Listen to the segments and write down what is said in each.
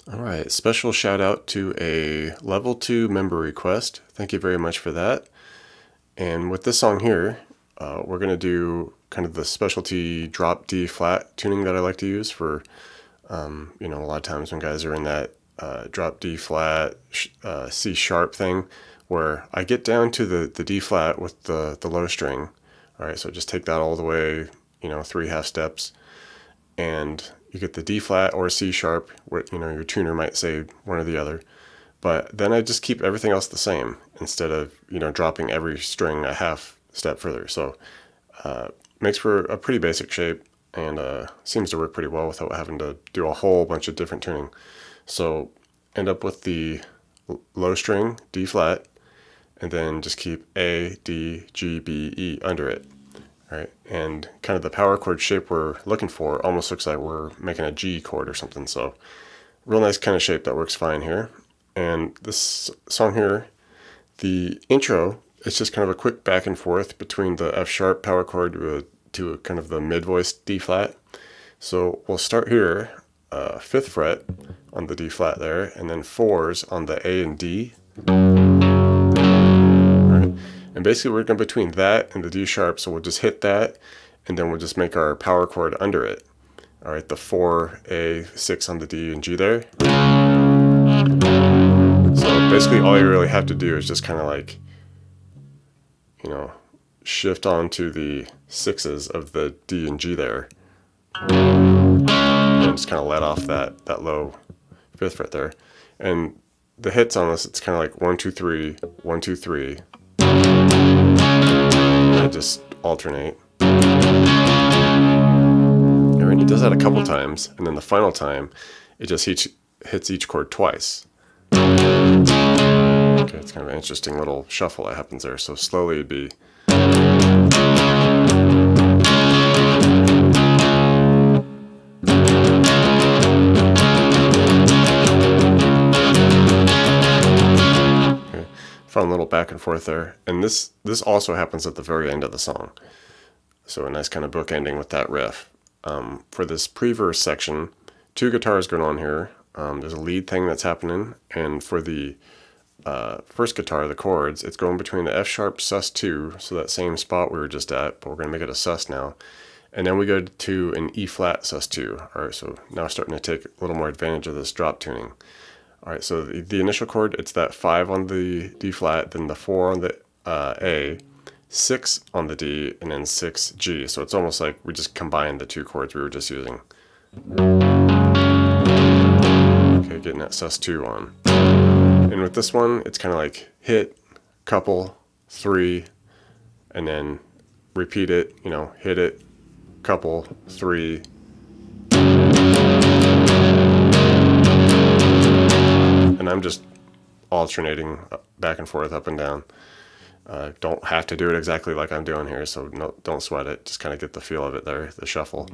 All right, special shout out to a level 2 member request. Thank you very much for that. And with this song here, we're going to do kind of the specialty drop D flat tuning that I like to use for, a lot of times when guys are in that drop D flat, C sharp thing, where I get down to the D flat with the low string. All right, so just take that all the way, 3/2 steps, and you get the D flat or C sharp, where your tuner might say one or the other. But then I just keep everything else the same instead of dropping every string a half step further. So makes for a pretty basic shape, and seems to work pretty well without having to do a whole bunch of different tuning. So end up with the low string D flat, and then just keep A, D, G, B, E under it. Right, and kind of the power chord shape we're looking for almost looks like we're making a G chord or something. So real nice kind of shape that works fine here. And this song here, the intro, it's just kind of a quick back and forth between the F sharp power chord to a kind of the mid voice D flat. So we'll start here, 5th fret on the D flat there, and then 4s on the A and D. Right. And basically we're going between that and the D sharp, so we'll just hit that, and then we'll just make our power chord under it. All right, the 4, A, 6 on the D and G there. So basically all you really have to do is just kind of like, shift onto the 6s of the D and G there, and just kind of let off that low 5th fret there. And the hits on this, it's kind of like 1, 2, 3, 1, 2, 3. I just alternate. And he does that a couple times, and then the final time, it just hits each chord twice. Okay, it's kind of an interesting little shuffle that happens there. So slowly it'd be. Okay, fun little back and forth there. And this also happens at the very end of the song. So a nice kind of book ending with that riff. For this pre-verse section, 2 guitars going on here. There's a lead thing that's happening, and for the first guitar, the chords, it's going between the F sharp sus2, so that same spot we were just at, but we're going to make it a sus now. And then we go to an E flat sus2. All right, so now starting to take a little more advantage of this drop tuning. All right, so the initial chord, it's that 5 on the D flat, then the 4 on the A, 6 on the D, and then 6 G. So it's almost like we just combined the 2 chords we were just using. Okay, getting that sus2 on. And with this one, it's kind of like hit, couple, 3, and then repeat it, hit it, couple, 3. And I'm just alternating back and forth, up and down. Don't have to do it exactly like I'm doing here, so don't sweat it. Just kind of get the feel of it there, the shuffle.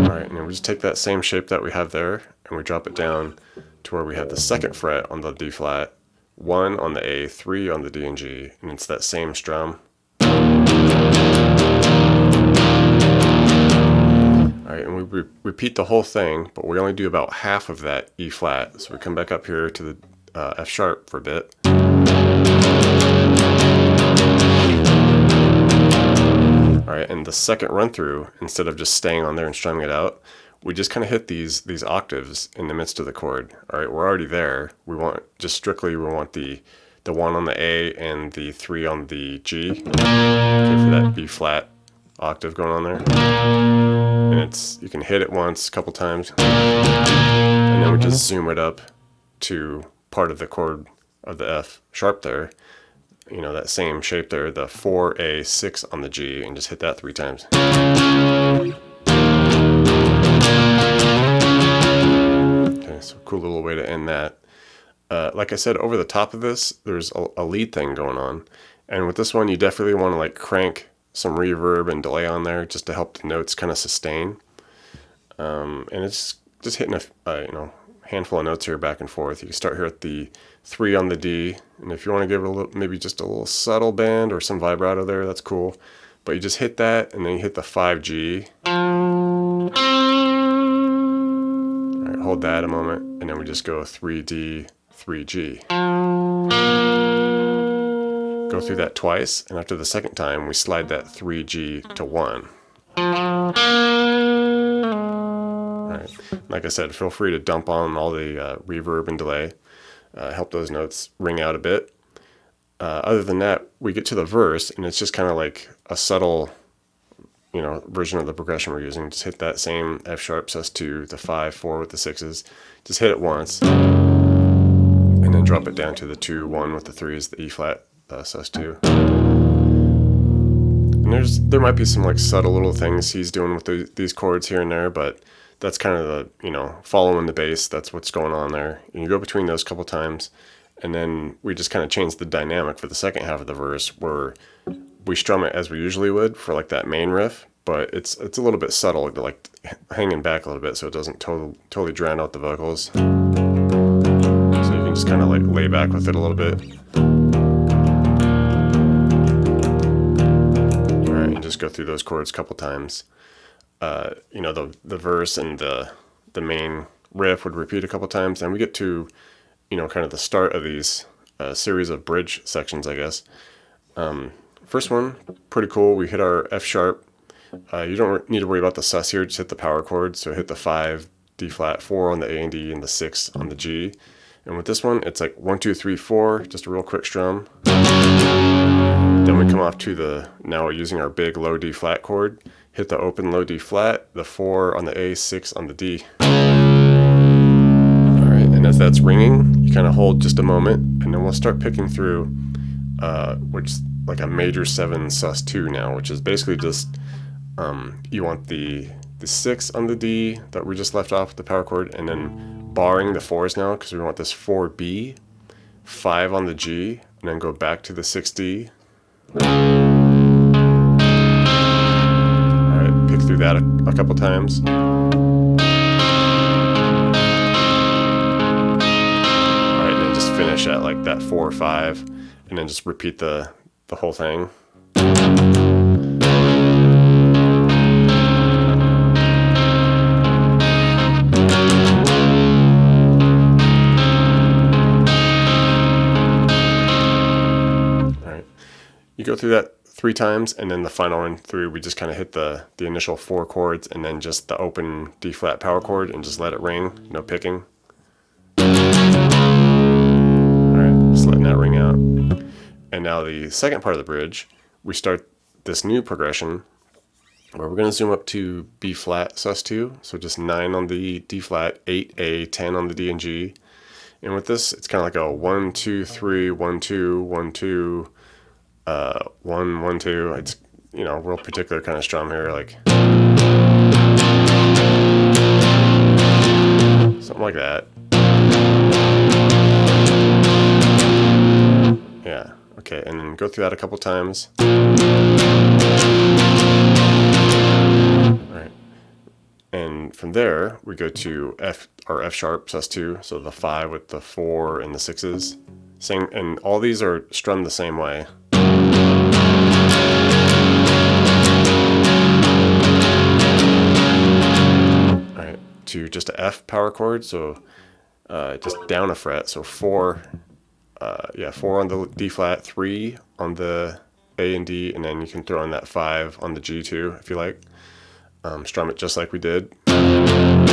Alright, and then we just take that same shape that we have there, and we drop it down to where we have the 2nd fret on the D flat, 1 on the A, 3 on the D and G, and it's that same strum. Alright, and we repeat the whole thing, but we only do about half of that E flat. So we come back up here to the F sharp for a bit. Alright, and the second run through, instead of just staying on there and strumming it out, we just kind of hit these octaves in the midst of the chord. Alright, we're already there. We want the 1 on the A and the 3 on the G. Okay, for that B flat octave going on there. And you can hit it once, a couple times, and then we just zoom it up to part of the chord of the F sharp there, that same shape there, the 4A, 6 on the G, and just hit that 3 times. Okay, so cool little way to end that. Like I said, over the top of this, there's a lead thing going on, and with this one, you definitely want to crank some reverb and delay on there just to help the notes kind of sustain. And it's just hitting a handful of notes here back and forth. You can start here at the 3 on the D, and if you want to give it maybe just a little subtle bend or some vibrato there, that's cool. But you just hit that, and then you hit the 5G. hold that a moment, and then we just go 3D, 3G. Go through that twice, and after the second time, we slide that 3G to 1. Alright, like I said, feel free to dump on all the reverb and delay, help those notes ring out a bit. Other than that, we get to the verse, and it's just kind of like a subtle, version of the progression we're using. Just hit that same F sharp sus2, the 5, 4 with the 6s. Just hit it once, and then drop it down to the 2, 1 with the 3s, the E flat sus2. And there might be some like subtle little things he's doing with these chords here and there, but that's kind of the, following the bass. That's what's going on there. And you go between those couple times, and then we just kind of change the dynamic for the second half of the verse, where we strum it as we usually would for like that main riff, but it's a little bit subtle, like hanging back a little bit, so it doesn't totally drown out the vocals. So you can just kind of like lay back with it a little bit. All right, and just go through those chords a couple times. The verse and the main riff would repeat a couple times, and we get to kind of the start of these series of bridge sections, I guess. First one, pretty cool. We hit our F sharp. You don't need to worry about the sus here. Just hit the power chord. So hit the 5, D flat, 4 on the A and D, and the 6 on the G. And with this one, it's like 1, 2, 3, 4. Just a real quick strum. Then we come off to now we're using our big low D flat chord. Hit the open low D flat, the 4 on the A, 6 on the D. And as that's ringing, you kind of hold just a moment, and then we'll start picking through, which is like a major 7 sus2 now, which is basically just, you want the 6 on the D that we just left off the power chord, and then barring the 4s now, because we want this 4B, 5 on the G, and then go back to the 6D. Alright, pick through that a couple times. Finish at like that 4 or 5, and then just repeat the whole thing. Alright, you go through that 3 times, and then the final one through, we just kind of hit the initial 4 chords, and then just the open D flat power chord, and just let it ring, no picking. Just letting that ring out. And now the second part of the bridge, we start this new progression where we're going to zoom up to B flat sus2, so just 9 on the D flat, 8 A, 10 on the D and G. And with this, it's kind of like a 1, 2, 3, 1, 2, 1, 2, 1, 1, 2. It's real particular kind of strum here, like something like that. Yeah, okay, and then go through that a couple times. Alright. And from there, we go to F sharp sus2, so the 5 with the 4 and the 6s. Same, and all these are strummed the same way. Alright, to just a F power chord, so just down a fret, so 4. 4 on the D flat, 3 on the A and D, and then you can throw in that 5 on the G too, if you like. Strum it just like we did. And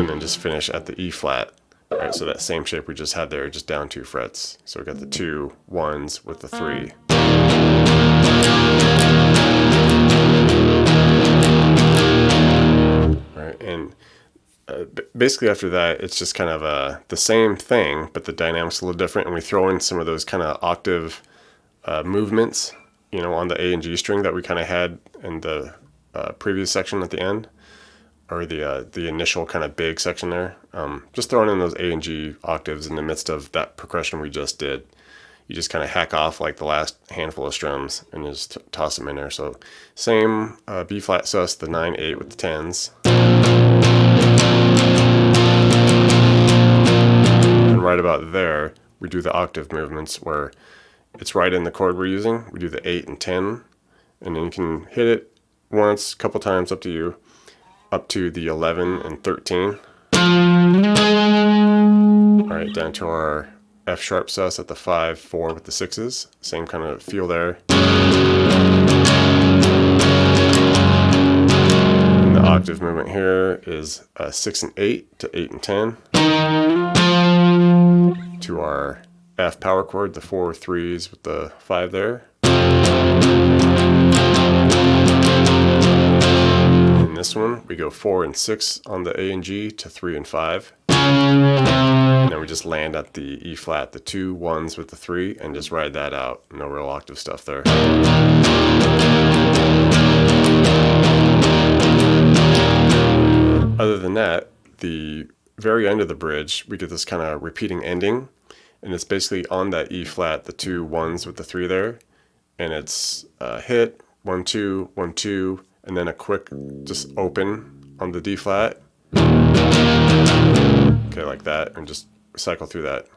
then just finish at the E flat. Alright, so that same shape we just had there, just down 2 frets. So we got the 2 1s with the 3. Alright, and basically after that, it's just kind of the same thing, but the dynamic's a little different, and we throw in some of those kind of octave movements, on the A and G string that we kind of had in the previous section at the end, or the initial kind of big section there. Just throwing in those A and G octaves in the midst of that progression we just did. You just kind of hack off like the last handful of strums and just toss them in there. So same B flat sus, the 9, 8 with the 10s. And right about there, we do the octave movements where it's right in the chord we're using. We do the 8 and 10, and then you can hit it once, a couple times, up to you, up to the 11 and 13. Alright, down to our F sharp sus at the 5, 4 with the 6s. Same kind of feel there. And the octave movement here is 6 and 8 to 8 and 10. To our F power chord, the 4 3s with the 5 there. In this one, we go 4 and 6 on the A and G to 3 and 5. And then we just land at the E flat, the 2 1s with the 3, and just ride that out. No real octave stuff there. Other than that, the very end of the bridge, we get this kind of repeating ending, and it's basically on that E flat, the 2 1s with the 3 there, and it's hit 1 2 1 2, and then a quick just open on the D flat. Okay, like that, and just cycle through that.